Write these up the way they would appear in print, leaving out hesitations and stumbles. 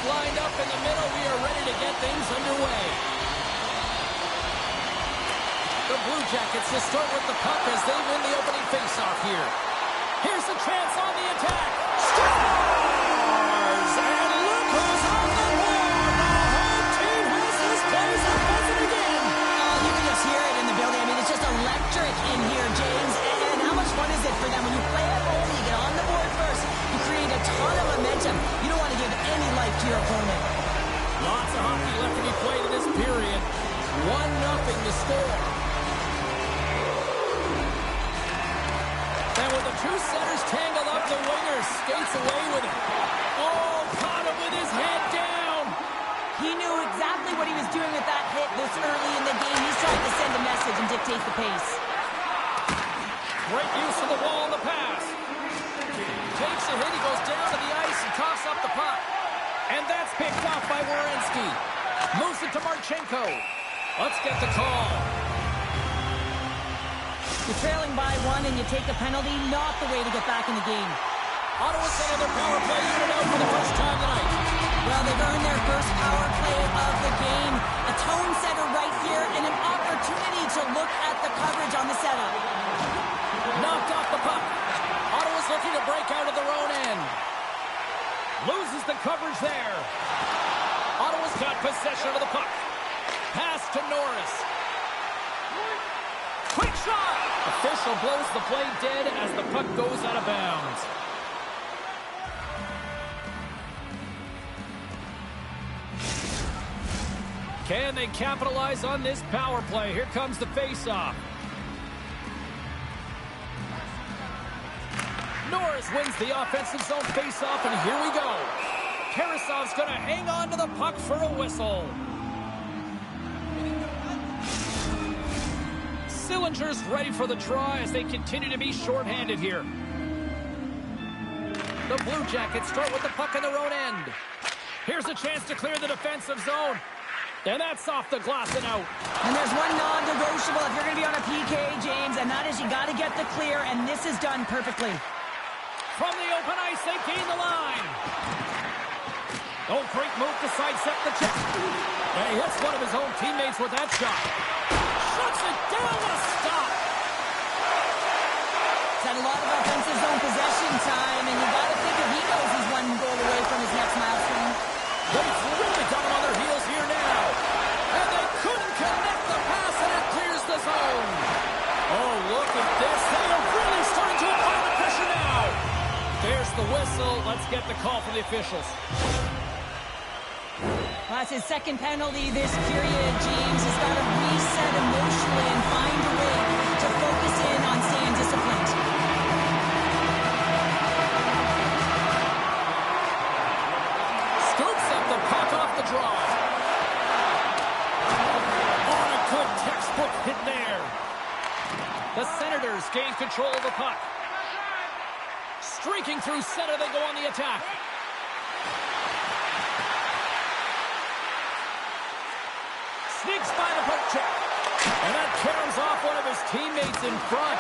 lined up in the middle. We are ready to get things underway. The Blue Jackets to start with the puck as they win the opening faceoff here. Here's the chance on the attack. Scores! And look who's on the board. The home team has this place up buzzing again. You can just hear it in the building. I mean, it's just electric in here, James. And how much fun is it for them when you play at home, you get on the board first, you create a ton of momentum. You don't want to give any life to your opponent. Lots of hockey left to be played in this period. 1-0 to score. And with the two centers tangled up, the winger skates away with it. Oh, caught him with his head down. He knew exactly what he was doing with that hit this early in the game. He's trying to send a message and dictate the pace. Great use of the wall on the pass. Takes a hit, he goes down to the ice and coughs up the puck. And that's picked off by Werenski. Moves it to Marchenko. Let's get the call. You're trailing by one and you take a penalty, not the way to get back in the game. Ottawa sent their power play unit out for the first time tonight. Well, they've earned their first power play of the game. A tone setter right here and an opportunity to look at the coverage on the setup. Knocked off the puck. Ottawa's looking to break out of their own end. Loses the coverage there. Ottawa's got possession of the puck. Pass to Norris. Quick shot! Official blows the play dead as the puck goes out of bounds. Can they capitalize on this power play? Here comes the face-off. Norris wins the offensive zone face-off, and here we go. Tarasov's going to hang on to the puck for a whistle. Sillinger's ready for the try as they continue to be shorthanded here. The Blue Jackets start with the puck in their own end. Here's a chance to clear the defensive zone. And that's off the glass and out. And there's one non-negotiable if you're going to be on a PK, James, and that is you got to get the clear, and this is done perfectly. From the open ice, they gain the line. Oh, great move to sidestep the check. And he hits one of his own teammates with that shot. Shuts it down with a stop. He's had a lot of offensive zone possession time, and you got to think if he knows he's one goal away from his next milestone. They've really got them on their heels here now. And they couldn't connect the pass, and it clears the zone. Oh, look at this. They are really starting to apply the pressure now. There's the whistle. Let's get the call from the officials. Well, that's his second penalty this period. James has got to reset emotionally and find a way to focus in on staying disciplined. Scoops up the puck off the draw. On a good textbook hit there. The Senators gain control of the puck. Streaking through center, they go on the attack. Sneaks by the poke check. And that caroms off one of his teammates in front.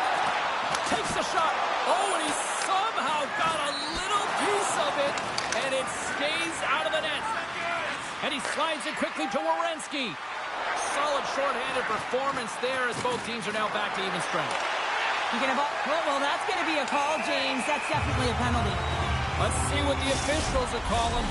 Takes a shot. Oh, and he somehow got a little piece of it. And it stays out of the net. And he slides it quickly to Werenski. Solid shorthanded performance there as both teams are now back to even strength. Well, that's going to be a call, James. That's definitely a penalty. Let's see what the officials are calling.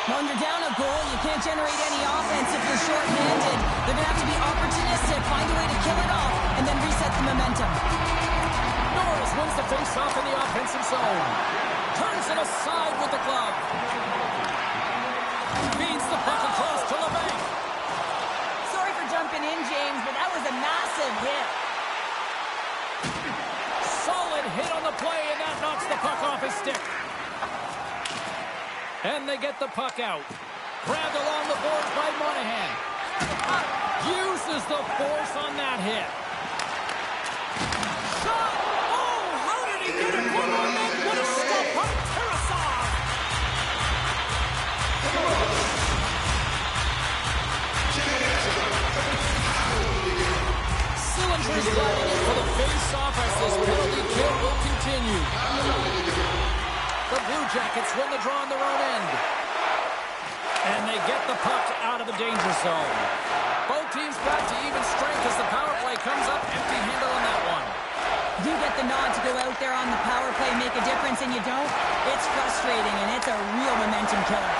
When you're down a goal, you can't generate any offense if you're shorthanded. They're going to have to be opportunistic, find a way to kill it off, and then reset the momentum. Norris wins the face-off in the offensive zone. Turns it aside with the glove. Feeds the puck across to LeBanc. Sorry for jumping in, James, but that was a massive hit. Solid hit on the play, and that knocks the puck off his stick. And they get the puck out. Grabbed along the boards by Monahan. Uses the force on that hit. Shot! Oh, how did he get it? One more man. What a stop by Tarasov! Sillinger's lining in for the face-off as this penalty kill will continue. The the Blue Jackets win the draw on their own end. And they get the puck out of the danger zone. Both teams back to even strength as the power play comes up empty-handed on that one. You get the nod to go out there on the power play, make a difference, and you don't. It's frustrating, and it's a real momentum killer.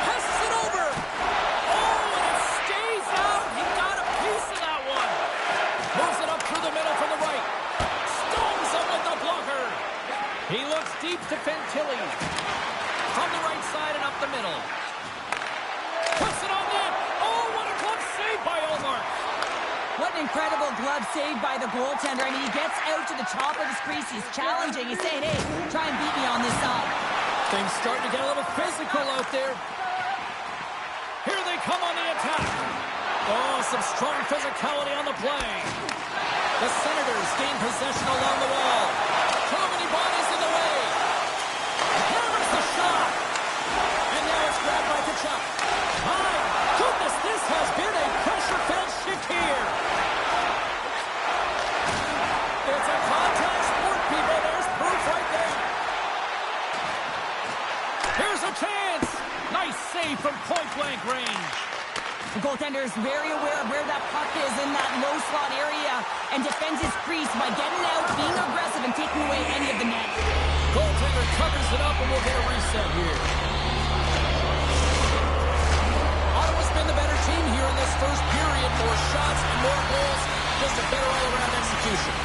Passes it over. Oh, and it stays out. He got a piece of that one. Moves it up through the middle from the right. Stones him with the blocker. He looks deep to Fantilli. From the right side and up the middle. Puts it on net. Oh, what a glove save by Omar. What an incredible glove save by the goaltender. I mean, he gets out to the top of his crease. He's challenging. He's saying, hey, try and beat me on this side. Things starting to get a little physical out there. Here they come on the attack. Oh, some strong physicality on the play. The Senators gain possession along the wall. Too many bodies in the way. Hammers the shot. And now it's grabbed by Tkachuk. My goodness, this has been a pressure-filled shift here. It's a contact sport, people. There's proof right there. Here's a chance. Nice save from point-blank range. The goaltender is very aware of where that puck is in that low slot area and defends his crease by getting out, being aggressive, and taking away any of the net. Goaltender covers it up, and we'll get a reset here. Ottawa's been the better team here in this first period. More shots and more goals. Just a better all-around execution.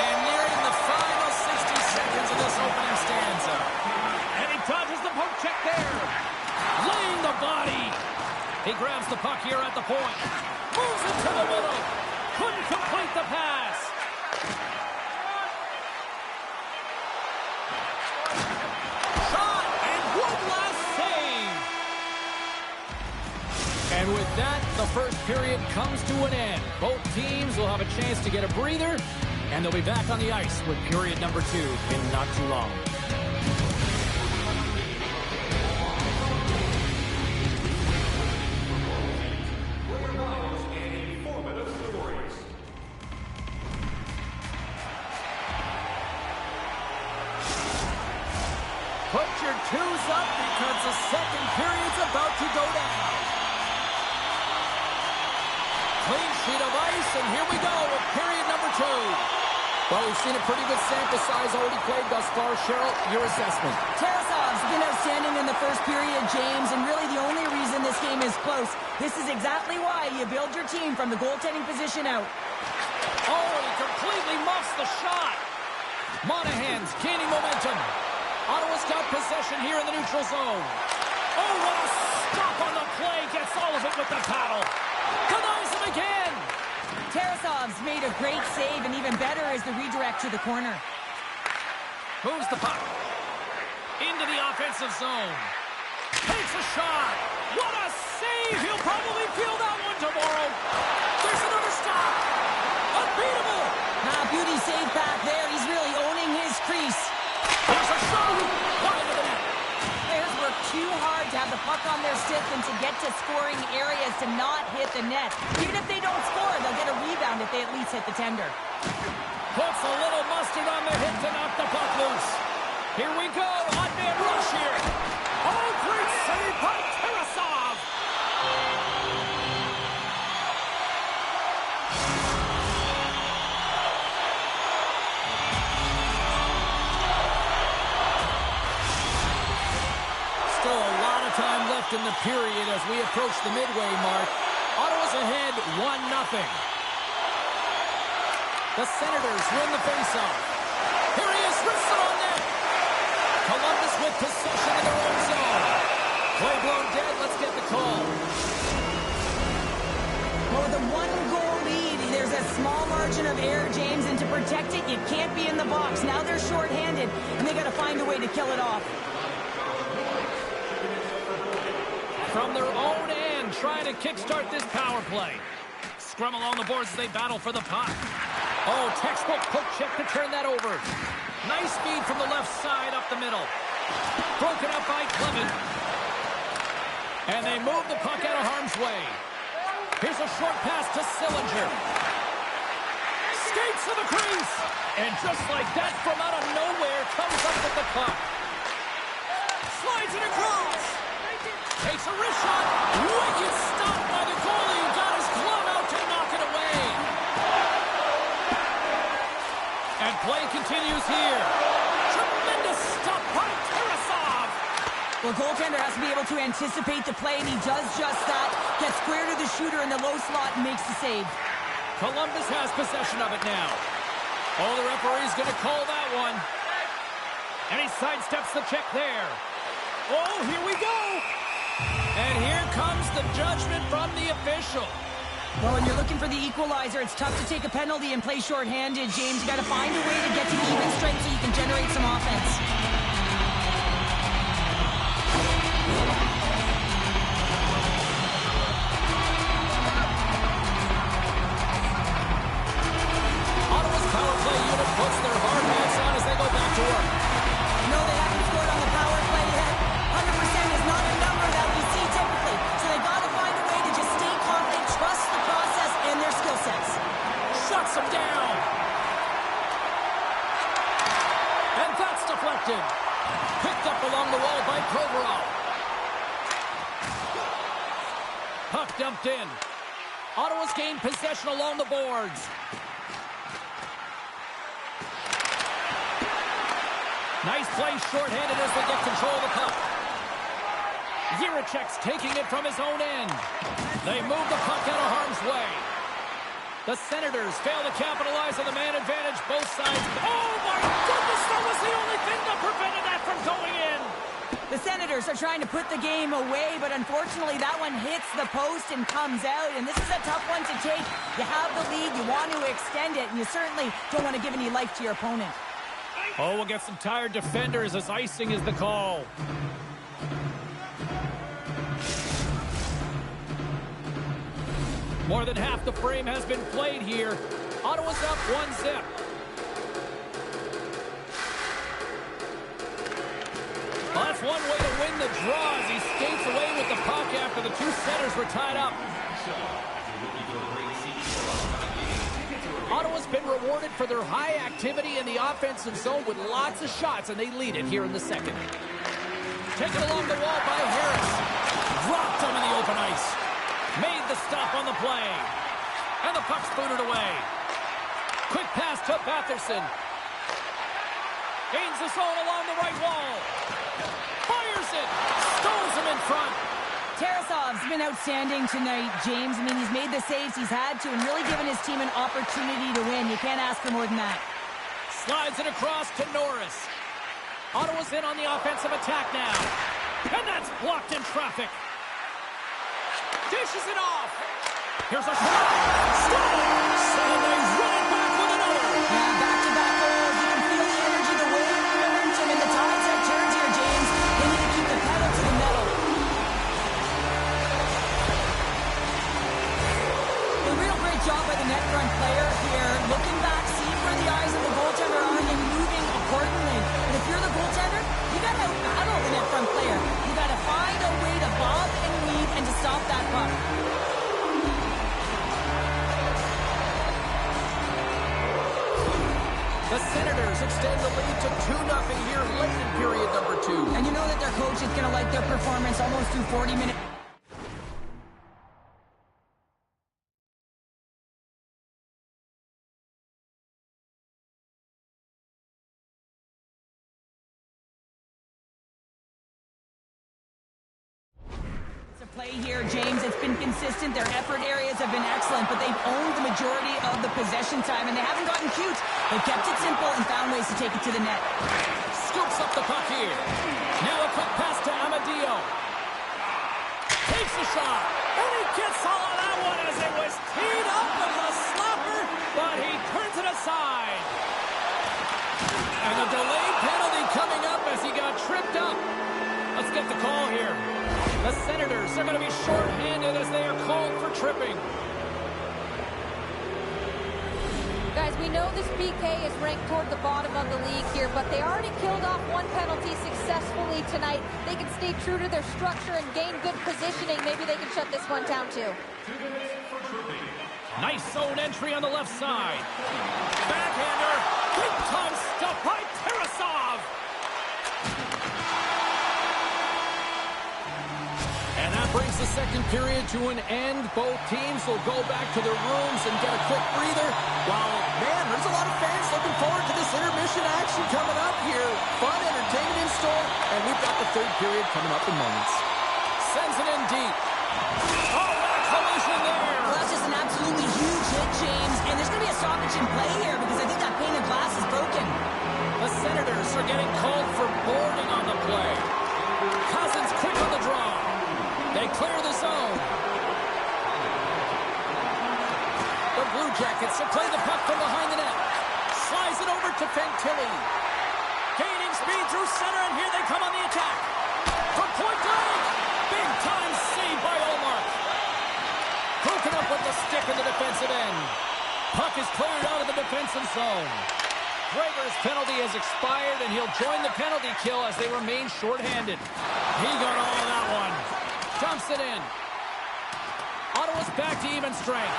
And nearing the final 60 seconds of this opening stanza. And he dodges the poke check there. Laying the body. He grabs the puck here at the point. Moves it to the middle. Couldn't complete the pass. Shot, and one last save. And with that, the first period comes to an end. Both teams will have a chance to get a breather, and they'll be back on the ice with period number 2 in not too long. Put your twos up because the second period's about to go down. Clean sheet of ice, and here we go with period number 2. Well, we've seen a pretty good sample size already played thus far. Cheryl, your assessment. Tarasov's been outstanding in the first period, James, and really the only reason this game is close. This is exactly why you build your team from the goaltending position out. Oh, and he completely muffs the shot. Monahan's gaining momentum. Ottawa's got possession here in the neutral zone. Oh, what a stop on the play. Gets all of it with the paddle. Denies him again. Tarasov's made a great save, and even better is the redirect to the corner. Moves the puck. Into the offensive zone. Takes a shot. What a save. He'll probably feel that one tomorrow. There's another stop. Unbeatable. Beauty save back there. He's really owning his crease. There's a shot. Wide of the net. Players work too hard to have the puck on their stick and to get to scoring areas to not hit the net. Even if they don't score, they'll get a rebound if they at least hit the tender. Puts a little mustard on the hit to knock the puck loose. Here we go. Odd man rush here. Oh, great save by Tarasov. Still a lot of time left in the period as we approach the midway mark. Ottawa's ahead 1-0. The Senators win the faceoff. Here he is, wrists it on net. Columbus with possession in their own zone. Play blown dead, let's get the call. Well, with a one-goal lead, there's a small margin of error, James, and to protect it, you can't be in the box. Now they're shorthanded, and they got to find a way to kill it off. From their own end, trying to kickstart this power play. Scrum along the boards as they battle for the puck. Oh, textbook poke check to turn that over. Nice speed from the left side up the middle. Broken up by Clement. And they move the puck out of harm's way. Here's a short pass to Sillinger. Skates to the crease. And just like that, from out of nowhere, comes up with the puck. Slides it across. Takes a wrist shot. Wicked stop by the goalie who got his glove out to knock it away. And play continues here. Tremendous stop by Tarasov. Well, goaltender has to be able to anticipate the play, and he does just that. Gets square to the shooter in the low slot and makes the save. Columbus has possession of it now. Oh, the referee's going to call that one. And he sidesteps the check there. Oh, here we go. And here comes the judgment from the official. Well, when you're looking for the equalizer, it's tough to take a penalty and play shorthanded, James. You got to find a way to get to even strength so you can generate some offense. Power play unit puts their hard hats on as they go back to work. No, they haven't scored on the power play yet. 100% is not a number that we see typically. So they got to find a way to just stay confident, trust the process and their skill sets. Shuts them down. And that's deflected. Picked up along the wall by Provorov. Puck dumped in. Ottawa's gained possession along the boards. Nice play shorthanded as they get control of the puck. Jiricek's taking it from his own end. They move the puck out of harm's way. The Senators fail to capitalize on the man advantage both sides. Oh my goodness, that was the only thing that prevented that from going in. The Senators are trying to put the game away, but unfortunately that one hits the post and comes out, and this is a tough one to take. You have the lead, you want to extend it, and you certainly don't want to give any life to your opponent. Oh, we'll get some tired defenders as icing is the call. More than half the frame has been played here. Ottawa's up 1-0. Well, that's one way to win the draw as he skates away with the puck after the two centers were tied up. Ottawa's been rewarded for their high activity in the offensive zone with lots of shots, and they lead it here in the second. Taken along the wall by Harris. Dropped him in the open ice. Made the stop on the play. And the puck's booted away. Quick pass to Batherson. Gains the zone along the right wall. Fires it. Stones him in front. Tarasov's been outstanding tonight, James. I mean, he's made the saves he's had to and really given his team an opportunity to win. You can't ask for more than that. Slides it across to Norris. Ottawa's in on the offensive attack now. And that's blocked in traffic. Dishes it off. Here's a shot. Stones. And they run it back with another. Yeah, back-to-back goals. You can feel the energy, the weight, the momentum, and the tides have turned here, James. They need to keep the pedal to the metal. Job by the net front player here, looking back, seeing where the eyes of the goaltender are and moving accordingly. And if you're the goaltender, you got to battle the net front player. You got to find a way to bob and weave and to stop that puck. The Senators extend the lead to 2-0 here late in period number 2. And you know that their coach is going to like their performance almost through 40 minutes. Play here, James. It's been consistent. Their effort areas have been excellent, but they've owned the majority of the possession time, and they haven't gotten cute. They've kept it simple and found ways to take it to the net. Scoops up the puck here. Now a quick pass to Amadio. Takes the shot, and he gets all of that one as it was teed up with a slapper, but he turns it aside. And a delayed penalty coming up as he got tripped up. Let's get the call here. The Senators are going to be short-handed as they are called for tripping. Guys, we know this PK is ranked toward the bottom of the league here, but they already killed off one penalty successfully tonight. They can stay true to their structure and gain good positioning. Maybe they can shut this one down too. Nice zone entry on the left side. second period to an end. Both teams will go back to their rooms and get a quick breather. While, man, there's a lot of fans looking forward to this intermission action coming up here. Fun entertainment in store, and we've got the third period coming up in moments. Sends it in deep. Oh, what a collision there! Well, that's just an absolutely huge hit, James. And there's going to be a stoppage in play here because I think that pane of glass is broken. The Senators are getting called for boarding on the play. Cousins quick on the draw. They clear the zone. The Blue Jackets have played the puck from behind the net. Slides it over to Fantilli. Gaining speed through center, and here they come on the attack. From point blank. Big time save by Olmark. Broken up with the stick in the defensive end. Puck is cleared out of the defensive zone. Gregor's penalty has expired, and he'll join the penalty kill as they remain shorthanded. He got all of that one. Dumps it in. Ottawa's back to even strength.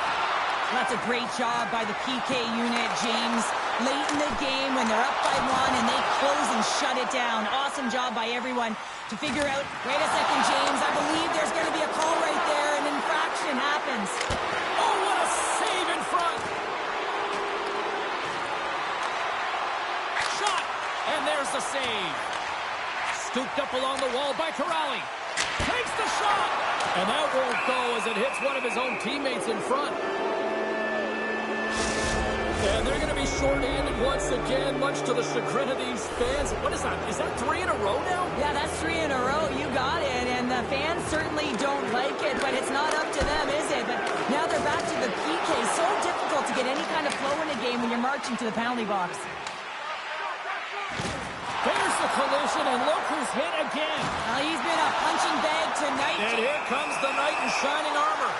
That's a great job by the PK unit, James. Late in the game when they're up by 1 and they close and shut it down. Awesome job by everyone to figure out, wait a second, James, I believe there's going to be a call right there. An infraction happens. Oh, what a save in front. Shot, and there's the save. Scooped up along the wall by Corrali. Takes the shot, and that won't go as it hits one of his own teammates in front. And they're going to be short-handed once again, much to the chagrin of these fans. What is that? Is that 3 in a row now? Yeah, that's 3 in a row. You got it. And the fans certainly don't like it, but it's not up to them, is it? But now they're back to the PK. So difficult to get any kind of flow in a game when you're marching to the penalty box. There's the collision, and look who's hit again. He's been a punching bag tonight. And here comes the knight in shining armor.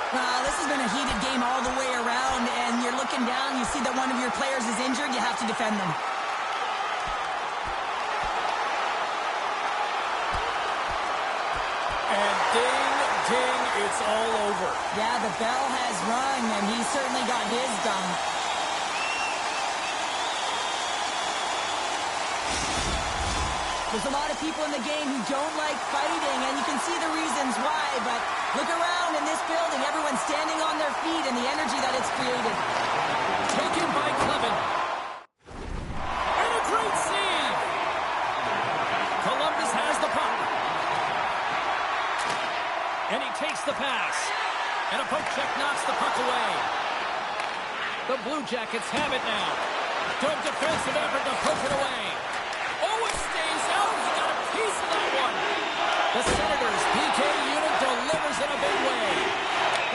This has been a heated game all the way around, and you're looking down, you see that one of your players is injured, you have to defend them. And ding, ding, it's all over. Yeah, the bell has rung, and he certainly got his done. There's a lot of people in the game who don't like fighting, and you can see the reasons why, but look around in this building. Everyone's standing on their feet and the energy that it's created. Taken by Clevin. And a great save. Columbus has the puck. And he takes the pass. And a poke check knocks the puck away. The Blue Jackets have it now. Good defensive effort to poke it away. Oh, it stays out. He got a piece of that one. The Senators' PK unit delivers in a big way.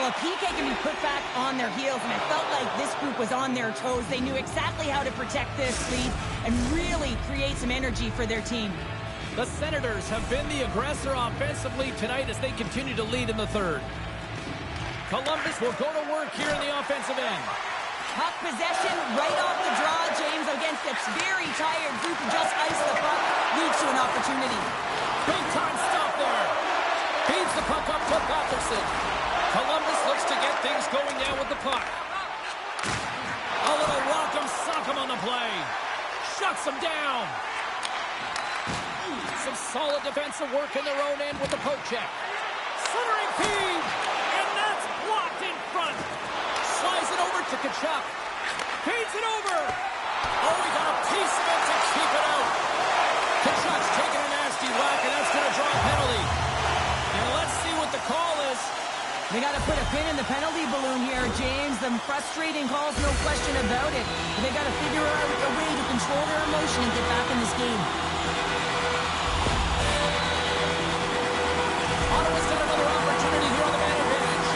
Well, PK can be put back on their heels, and I felt like this group was on their toes. They knew exactly how to protect this lead and really create some energy for their team. The Senators have been the aggressor offensively tonight as they continue to lead in the third. Columbus will go to work here in the offensive end. Puck possession right off the draw, James, against a very tired group who just iced the puck, leads to an opportunity. Big time stop there. Feeds the puck up to Patterson. Columbus looks to get things going now with the puck. A little rock'em sock'em on the play. Shuts him down. Some solid defensive work in their own end with the poke check. Centering feed, and that's blocked in front. Slides it over to Tkachuk. Feeds it over. Oh, he got a piece of it to keep it out. Tkachuk's taking a nasty whack, and that's going to draw a penalty. And let's see what the call is. They got to put a pin in the penalty balloon here, James. The frustrating calls, no question about it. But they got to figure out a way to control their emotion and get back in this game. Ottawa's got another opportunity here on the man advantage.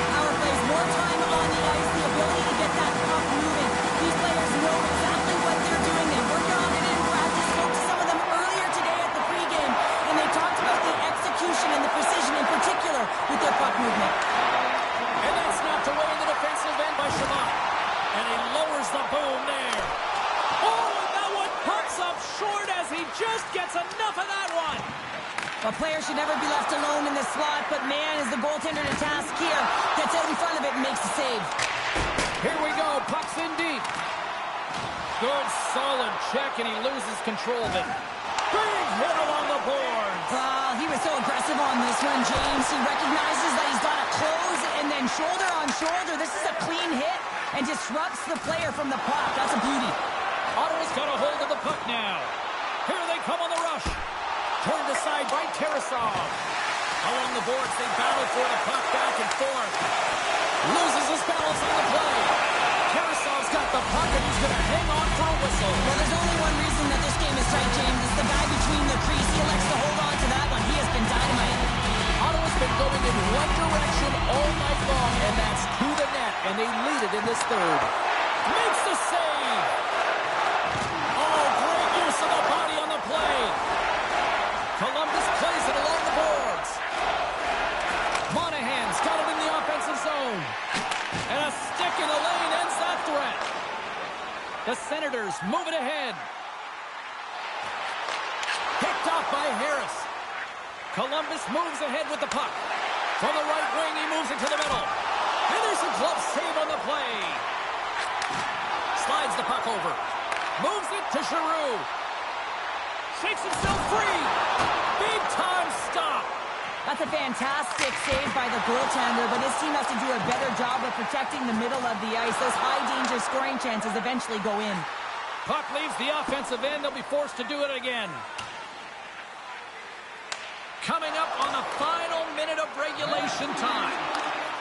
Power plays more time on the ice, the ability to get that puck moving. These players know exactly what they're doing. They worked on it in practice. Spoke to some of them earlier today at the pregame, and they talked about the execution and the precision in particular with their puck movement. And that's knocked away in the defensive end by Shabbat. And he lowers the boom there. Oh, and that one pops up short as he just gets enough of that one. A player should never be left alone in this slot, but man, is the goaltender to task here. Gets out in front of it and makes the save. Here we go, puck's in deep. Good, solid check, and he loses control of it. Big hit along the boards. Well, he was so aggressive on this one, James. He recognizes that he's got to close and then shoulder on shoulder. This is a clean hit and disrupts the player from the puck. That's a beauty. Ottawa's got a hold of the puck now. Here they come on the rush. Turned aside by Tarasov. Along the boards, they battle for the puck back and forth. Loses his balance on the play. Tarasov's got the puck and he's going to hang on for a whistle. Well, there's only one reason that this game is tight, James. It's the guy between the crease. He elects to hold on to that one. He has been dynamite. Ottawa's been going in one direction all night long, and that's to the net, and they lead it in this third. Makes the save. Oh, great use of the body on the play. Columbus plays it along the boards. Monahan's got it in the offensive zone. And a stick in the lane ends that threat. The Senators move it ahead. Picked off by Harris. Columbus moves ahead with the puck. From the right wing, he moves it to the middle. And there's a glove save on the play. Slides the puck over. Moves it to Giroux. Shakes himself free. Big time stop. That's a fantastic save by the goaltender, but his team has to do a better job of protecting the middle of the ice. Those high-danger scoring chances eventually go in. Puck leaves the offensive end. They'll be forced to do it again. Coming up on the final minute of regulation time.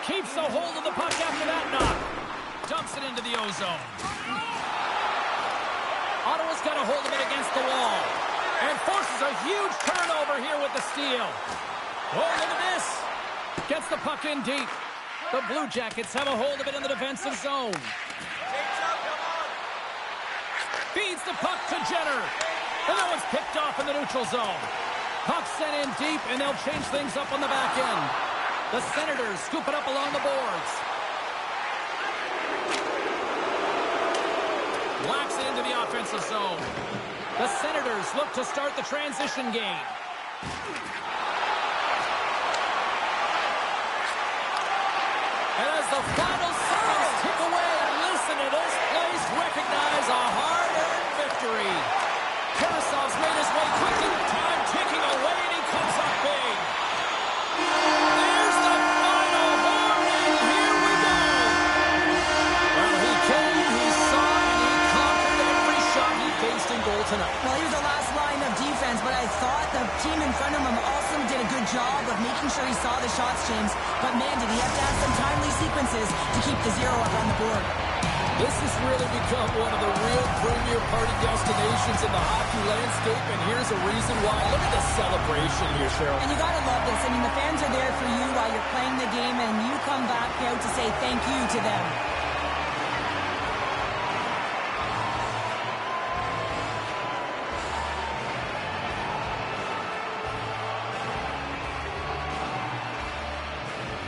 Keeps a hold of the puck after that knock. Dumps it into the ozone. Ottawa's got a hold of it against the wall. And forces a huge turnover here with the steal. Oh, look at this. Gets the puck in deep. The Blue Jackets have a hold of it in the defensive zone. Feeds the puck to Jenner. And that one's picked off in the neutral zone. Puck sent in deep, and they'll change things up on the back end. The Senators scoop it up along the boards. Whacks it into the offensive zone. The Senators look to start the transition game. And as the final seconds tick away, listen to this place recognize a hard-earned victory. Tarasov's made his way quickly, time ticking away, and he comes up big. There's the final horn, and here we go. Well, he came, he saw, and he conquered every shot he faced in goal tonight. Well, he was the last line of defense, but I thought the team in front of him also did a good job of making sure he saw the shots, James. But man, did he have to have some timely sequences to keep the zero up on the board. This has really become one of the real premier party destinations in the hockey landscape, and here's a reason why. Look at the celebration here, Cheryl. And you got to love this. I mean, the fans are there for you while you're playing the game, and you come back out to say thank you to them.